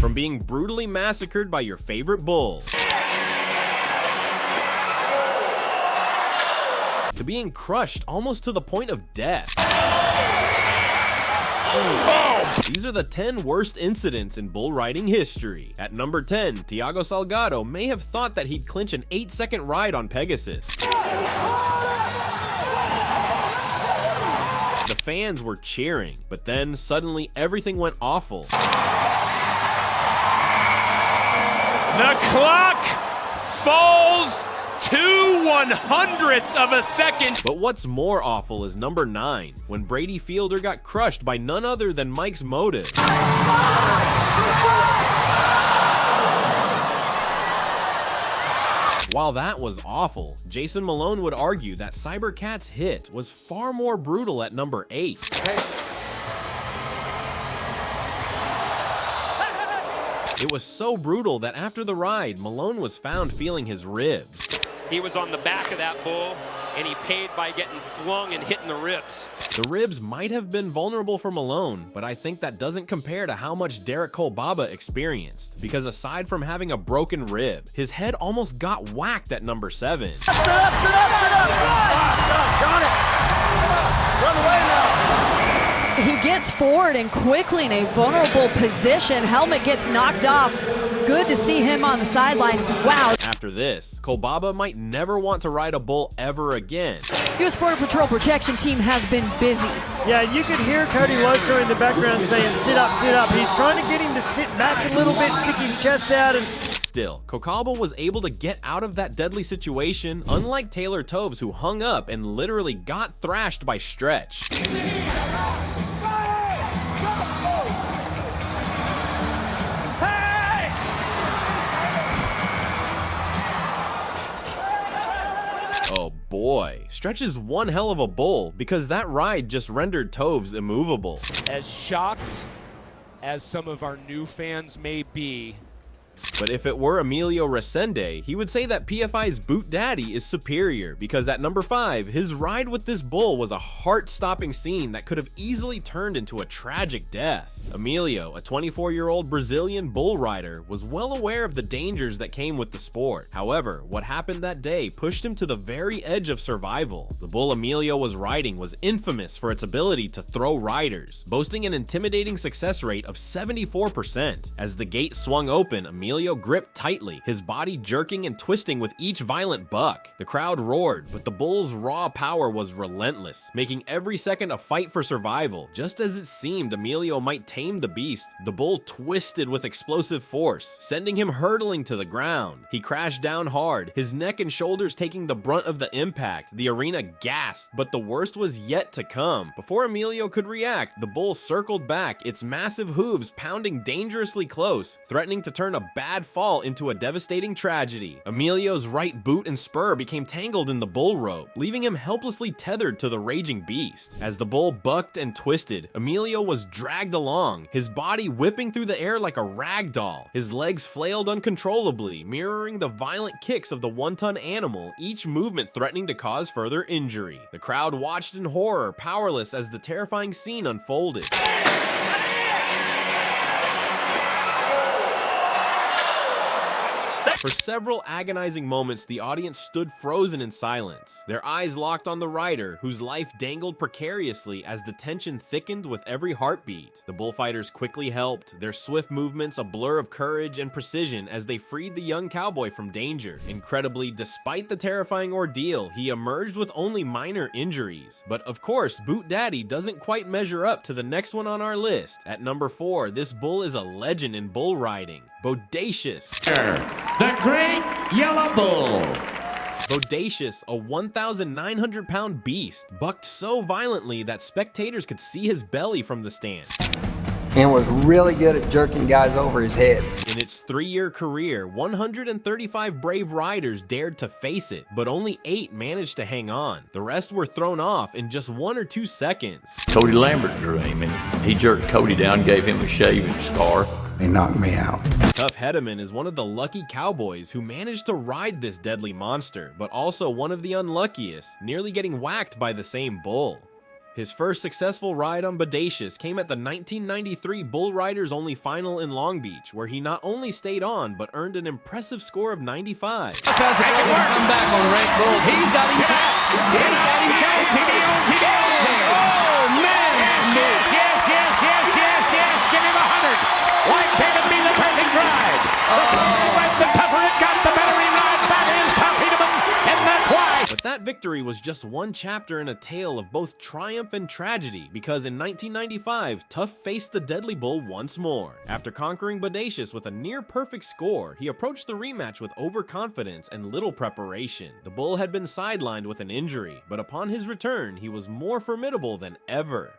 From being brutally massacred by your favorite bull, to being crushed almost to the point of death. These are the 10 worst incidents in bull riding history. At number 10, Thiago Salgado may have thought that he'd clinch an 8-second ride on Pegasus. The fans were cheering, but then suddenly everything went awful. The clock falls 2/100ths of a second. But what's more awful is number 9, when Brady Fielder got crushed by none other than Mike's motive. While that was awful, Jason Malone would argue that Cybercat's hit was far more brutal at number 8. It was so brutal that after the ride, Malone was found feeling his ribs. He was on the back of that bull, and he paid by getting flung and hitting the ribs. The ribs might have been vulnerable for Malone, but I think that doesn't compare to how much Derek Kolbaba experienced, because aside from having a broken rib, his head almost got whacked at number 7. Got it. Run away now. He gets forward and quickly in a vulnerable position. Helmet gets knocked off. Good to see him on the sidelines. Wow. After this, Kolbaba might never want to ride a bull ever again. U.S. Border Patrol protection team has been busy. Yeah, you could hear Cody Loso in the background saying, sit up, sit up. He's trying to get him to sit back a little bit, stick his chest out, and Still, Kolbaba was able to get out of that deadly situation, unlike Taylor Toves, who hung up and literally got thrashed by Stretch. Oh boy, Stretch is one hell of a bull, because that ride just rendered Toves immovable. As shocked as some of our new fans may be, But if it were Emilio Resende, he would say that PFI's Boot Daddy is superior, because at number 5, his ride with this bull was a heart-stopping scene that could have easily turned into a tragic death. Emilio, a 24-year-old Brazilian bull rider, was well aware of the dangers that came with the sport. However, what happened that day pushed him to the very edge of survival. The bull Emilio was riding was infamous for its ability to throw riders, boasting an intimidating success rate of 74%. As the gate swung open, Emilio gripped tightly, his body jerking and twisting with each violent buck. The crowd roared, but the bull's raw power was relentless, making every second a fight for survival. Just as it seemed Emilio might tame the beast, the bull twisted with explosive force, sending him hurtling to the ground. He crashed down hard, his neck and shoulders taking the brunt of the impact. The arena gasped, but the worst was yet to come. Before Emilio could react, the bull circled back, its massive hooves pounding dangerously close, threatening to turn a bad fall into a devastating tragedy. Emilio's right boot and spur became tangled in the bull rope, leaving him helplessly tethered to the raging beast. As the bull bucked and twisted, Emilio was dragged along, his body whipping through the air like a rag doll. His legs flailed uncontrollably, mirroring the violent kicks of the one-ton animal, each movement threatening to cause further injury. The crowd watched in horror, powerless as the terrifying scene unfolded. For several agonizing moments, the audience stood frozen in silence, their eyes locked on the rider, whose life dangled precariously as the tension thickened with every heartbeat. The bullfighters quickly helped, their swift movements a blur of courage and precision as they freed the young cowboy from danger. Incredibly, despite the terrifying ordeal, he emerged with only minor injuries. But of course, Boot Daddy doesn't quite measure up to the next one on our list. At number 4, this bull is a legend in bull riding, Bodacious. The Great Yellow Bull. Bodacious, a 1,900-pound beast, bucked so violently that spectators could see his belly from the stand. And was really good at jerking guys over his head. In its 3-year career, 135 brave riders dared to face it, but only 8 managed to hang on. The rest were thrown off in just 1 or 2 seconds. Cody Lambert drew him, and he jerked Cody down, gave him a shaving scar. He knocked me out. Tough Hedeman is one of the lucky cowboys who managed to ride this deadly monster, but also one of the unluckiest, nearly getting whacked by the same bull. His first successful ride on Bodacious came at the 1993 Bull Riders Only Final in Long Beach, where he not only stayed on, but earned an impressive score of 95. Come back on Red Bull. He's got him tapped. He's got him tapped. Oh, man. Yes. Give him 100. Why can't it be the perfect ride? The tougher it got, the better he rides. That is Tough Peterman, and that's why. But that victory was just one chapter in a tale of both triumph and tragedy, because in 1995, Tough faced the Deadly Bull once more. After conquering Bodacious with a near-perfect score, he approached the rematch with overconfidence and little preparation. The Bull had been sidelined with an injury, but upon his return, he was more formidable than ever.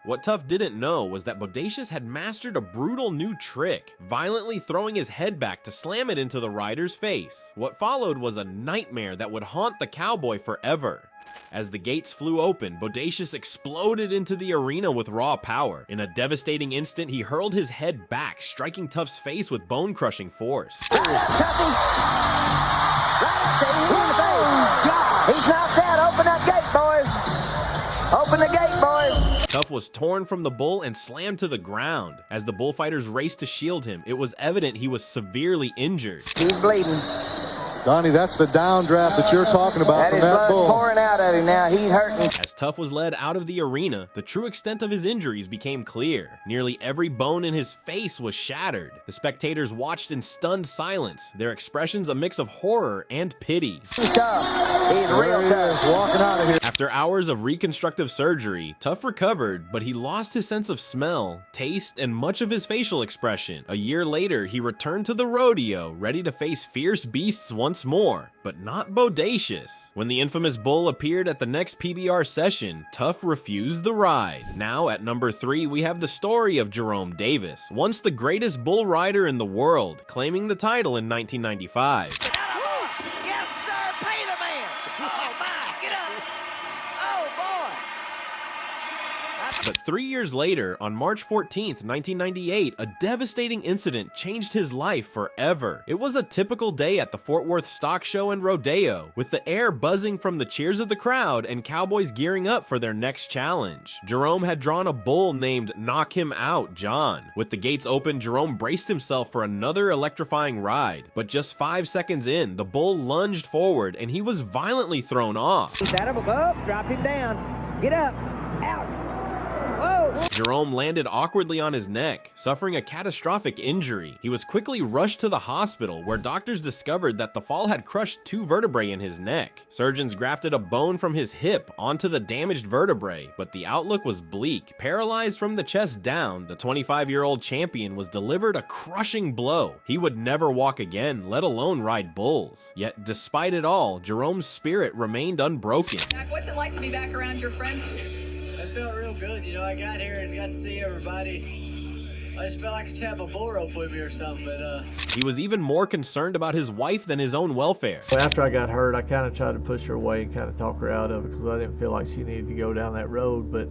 What Tough didn't know was that Bodacious had mastered a brutal new trick, violently throwing his head back to slam it into the rider's face. What followed was a nightmare that would haunt the cowboy forever. As the gates flew open, Bodacious exploded into the arena with raw power. In a devastating instant, he hurled his head back, striking Tough's face with bone-crushing force. He's knocked out. Open that gate, boys. Open the gate, boys. Tough was torn from the bull and slammed to the ground. As the bullfighters raced to shield him, it was evident he was severely injured. He's bleeding. Donnie, that's the downdraft that you're talking about from that bull. That is blood pouring out of him now. He's hurting. As Tough was led out of the arena, the true extent of his injuries became clear. Nearly every bone in his face was shattered. The spectators watched in stunned silence, their expressions a mix of horror and pity. He's tough. He's real tough. Walking out of here. After hours of reconstructive surgery, Tough recovered, but he lost his sense of smell, taste, and much of his facial expression. A year later, he returned to the rodeo, ready to face fierce beasts once more, but not Bodacious. When the infamous bull appeared at the next PBR session, Tough refused the ride. Now at number 3, we have the story of Jerome Davis, once the greatest bull rider in the world, claiming the title in 1995. Yes, sir. Pay the man. Oh, my. Get up. Oh, boy. But 3 years later, on March 14th, 1998, a devastating incident changed his life forever. It was a typical day at the Fort Worth Stock Show and Rodeo, with the air buzzing from the cheers of the crowd and cowboys gearing up for their next challenge. Jerome had drawn a bull named Knock Him Out John. With the gates open, Jerome braced himself for another electrifying ride. But just 5 seconds in, the bull lunged forward and he was violently thrown off. Set him up. Drop him down. Get up. Out. Jerome landed awkwardly on his neck, suffering a catastrophic injury. He was quickly rushed to the hospital, where doctors discovered that the fall had crushed 2 vertebrae in his neck. Surgeons grafted a bone from his hip onto the damaged vertebrae, but the outlook was bleak. Paralyzed from the chest down, the 25-year-old champion was delivered a crushing blow. He would never walk again, let alone ride bulls. Yet, despite it all, Jerome's spirit remained unbroken. What's it like to be back around your friends? It felt real good, you know. I got here and got to see everybody. I just felt like I should have a bull rope with me or something, but He was even more concerned about his wife than his own welfare. After I got hurt, I kind of tried to push her away and kind of talk her out of it because I didn't feel like she needed to go down that road, but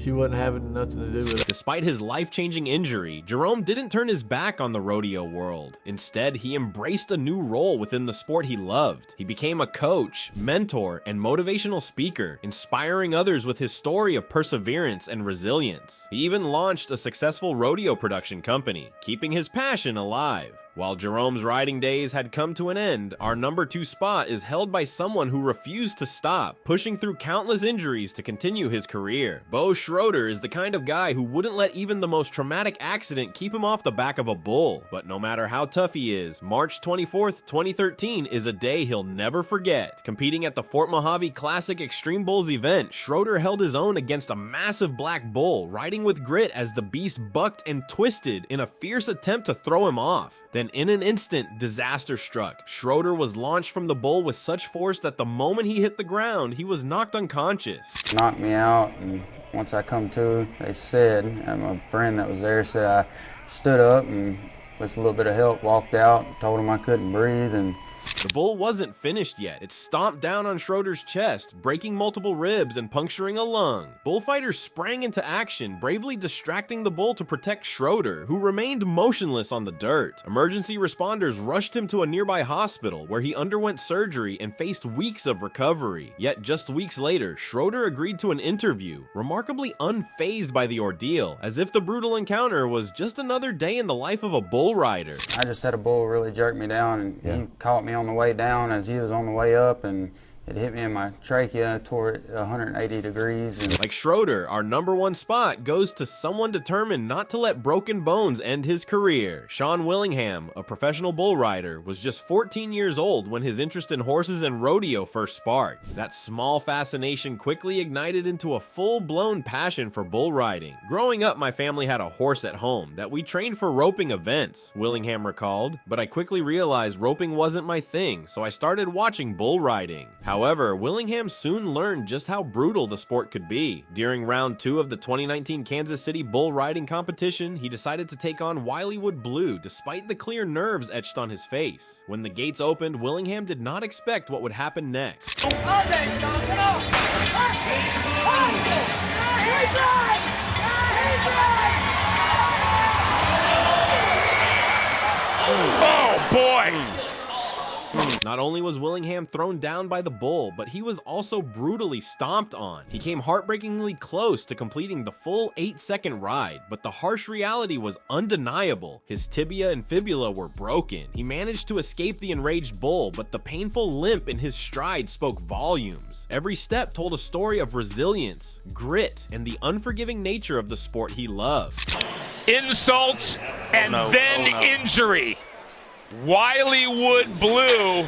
she wasn't having nothing to do with it. Despite his life-changing injury, Jerome didn't turn his back on the rodeo world. Instead, he embraced a new role within the sport he loved. He became a coach, mentor, and motivational speaker, inspiring others with his story of perseverance and resilience. He even launched a successful rodeo production company, keeping his passion alive. While Jerome's riding days had come to an end, our number 2 spot is held by someone who refused to stop, pushing through countless injuries to continue his career. Schroeder is the kind of guy who wouldn't let even the most traumatic accident keep him off the back of a bull. But no matter how tough he is, March 24th, 2013 is a day he'll never forget. Competing at the Fort Mojave Classic Extreme Bulls event, Schroeder held his own against a massive black bull, riding with grit as the beast bucked and twisted in a fierce attempt to throw him off. Then in an instant, disaster struck. Schroeder was launched from the bull with such force that the moment he hit the ground, he was knocked unconscious. Knocked me out, and once I come to, they said, and my friend that was there said I stood up and with a little bit of help walked out, told him I couldn't breathe, and The bull wasn't finished yet. It stomped down on Schroeder's chest, breaking multiple ribs and puncturing a lung. Bullfighters sprang into action, bravely distracting the bull to protect Schroeder, who remained motionless on the dirt. Emergency responders rushed him to a nearby hospital, where he underwent surgery and faced weeks of recovery. Yet just weeks later, Schroeder agreed to an interview, remarkably unfazed by the ordeal, as if the brutal encounter was just another day in the life of a bull rider. I just had a bull really jerk me down, and he caught me on the way down as he was on the way up, and it hit me in my trachea, tore it 180 degrees. And like Schroeder, our #1 spot goes to someone determined not to let broken bones end his career. Sean Willingham, a professional bull rider, was just 14 years old when his interest in horses and rodeo first sparked. That small fascination quickly ignited into a full-blown passion for bull riding. Growing up, my family had a horse at home that we trained for roping events, Willingham recalled, but I quickly realized roping wasn't my thing, so I started watching bull riding. However, Willingham soon learned just how brutal the sport could be. During round 2 of the 2019 Kansas City bull riding competition, he decided to take on Wilywood Blue despite the clear nerves etched on his face. When the gates opened, Willingham did not expect what would happen next. Oh boy! Not only was Willingham thrown down by the bull, but he was also brutally stomped on. He came heartbreakingly close to completing the full 8-second ride, but the harsh reality was undeniable. His tibia and fibula were broken. He managed to escape the enraged bull, but the painful limp in his stride spoke volumes. Every step told a story of resilience, grit, and the unforgiving nature of the sport he loved. Insult and then injury. Wilywood Blue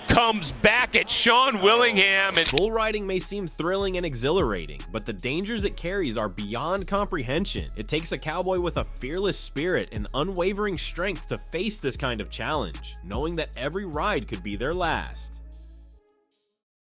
comes back at Sean Willingham. And bull riding may seem thrilling and exhilarating, but the dangers it carries are beyond comprehension. It takes a cowboy with a fearless spirit and unwavering strength to face this kind of challenge, knowing that every ride could be their last.